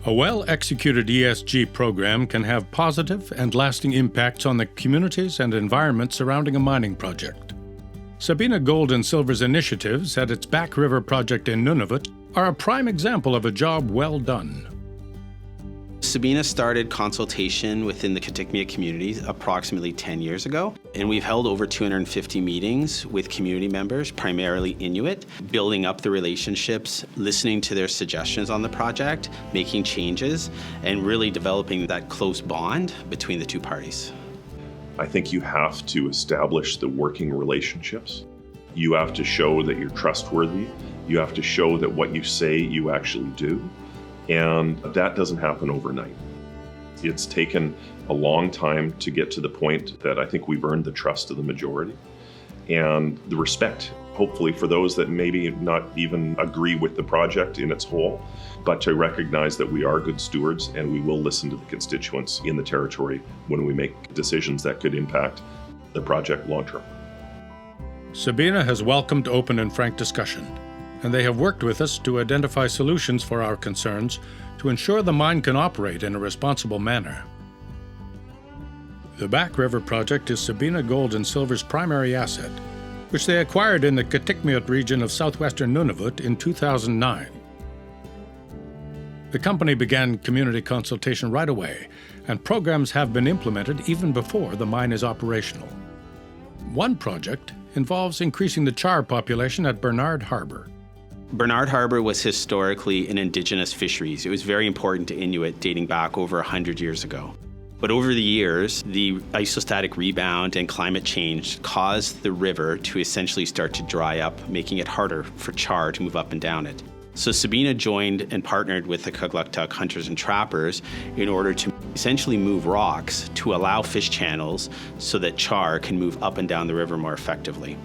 A well-executed ESG program can have positive and lasting impacts on the communities and environment surrounding a mining project. Sabina Gold and Silver's initiatives at its Back River project in Nunavut are a prime example of a job well done. Sabina started consultation within the Kitikmeot communities approximately 10 years ago, and we've held over 250 meetings with community members, primarily Inuit, building up the relationships, listening to their suggestions on the project, making changes, and really developing that close bond between the two parties. I think you have to establish the working relationships. You have to show that you're trustworthy. You have to show that what you say you actually do. And that doesn't happen overnight. It's taken a long time to get to the point that I think we've earned the trust of the majority and the respect, hopefully, for those that maybe not even agree with the project in its whole, but to recognize that we are good stewards and we will listen to the constituents in the territory when we make decisions that could impact the project long term. Sabina has welcomed open and frank discussion, and they have worked with us to identify solutions for our concerns to ensure the mine can operate in a responsible manner. The Back River project is Sabina Gold and Silver's primary asset, which they acquired in the Kitikmeot region of southwestern Nunavut in 2009. The company began community consultation right away, and programs have been implemented even before the mine is operational. One project involves increasing the char population at Bernard Harbour. Bernard Harbour was historically an indigenous fisheries. It was very important to Inuit dating back over 100 years ago. But over the years, the isostatic rebound and climate change caused the river to essentially start to dry up, making it harder for char to move up and down it. So Sabina joined and partnered with the Kugluktuk hunters and trappers in order to essentially move rocks to allow fish channels so that char can move up and down the river more effectively.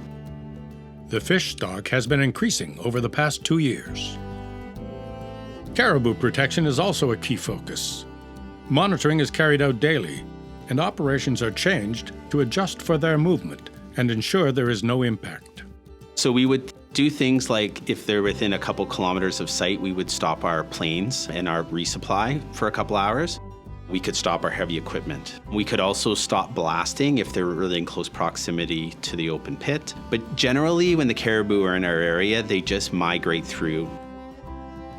The fish stock has been increasing over the past 2 years. Caribou protection is also a key focus. Monitoring is carried out daily, and operations are changed to adjust for their movement and ensure there is no impact. So we would do things like, if they're within a couple kilometers of site, we would stop our planes and our resupply for a couple hours. We could stop our heavy equipment. We could also stop blasting if they're really in close proximity to the open pit. But generally, when the caribou are in our area, they just migrate through.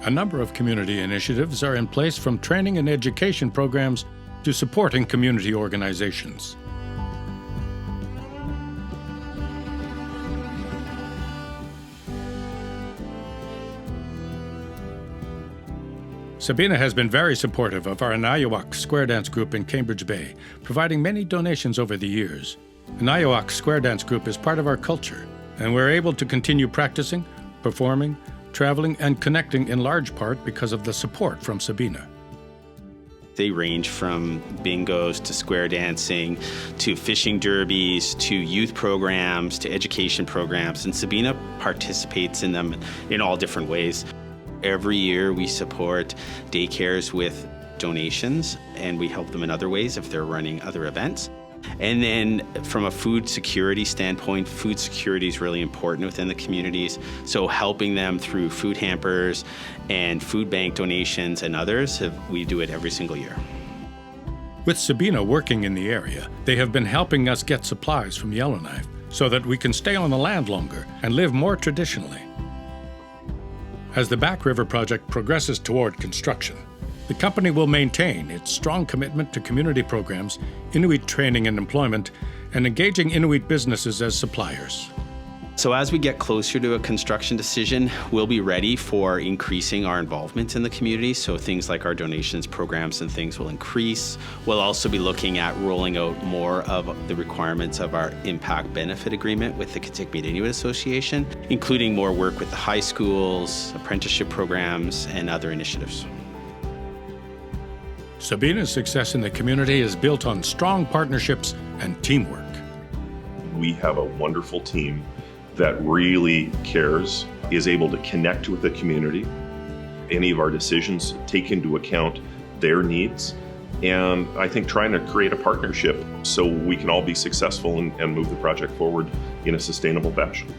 A number of community initiatives are in place, from training and education programs to supporting community organizations. Sabina has been very supportive of our Anayawac Square Dance Group in Cambridge Bay, providing many donations over the years. Anayawac Square Dance Group is part of our culture, and we're able to continue practicing, performing, traveling, and connecting in large part because of the support from Sabina. They range from bingos to square dancing to fishing derbies to youth programs to education programs, and Sabina participates in them in all different ways. Every year we support daycares with donations, and we help them in other ways if they're running other events. And then from a food security standpoint, food security is really important within the communities. So helping them through food hampers and food bank donations and others, we do it every single year. With Sabina working in the area, they have been helping us get supplies from Yellowknife so that we can stay on the land longer and live more traditionally. As the Back River project progresses toward construction, the company will maintain its strong commitment to community programs, Inuit training and employment, and engaging Inuit businesses as suppliers. So as we get closer to a construction decision, we'll be ready for increasing our involvement in the community. So things like our donations programs and things will increase. We'll also be looking at rolling out more of the requirements of our impact benefit agreement with the Kitikmeot Inuit Association, including more work with the high schools, apprenticeship programs, and other initiatives. Sabina's success in the community is built on strong partnerships and teamwork. We have a wonderful team that really cares, is able to connect with the community. Any of our decisions take into account their needs, and I think trying to create a partnership so we can all be successful and move the project forward in a sustainable fashion.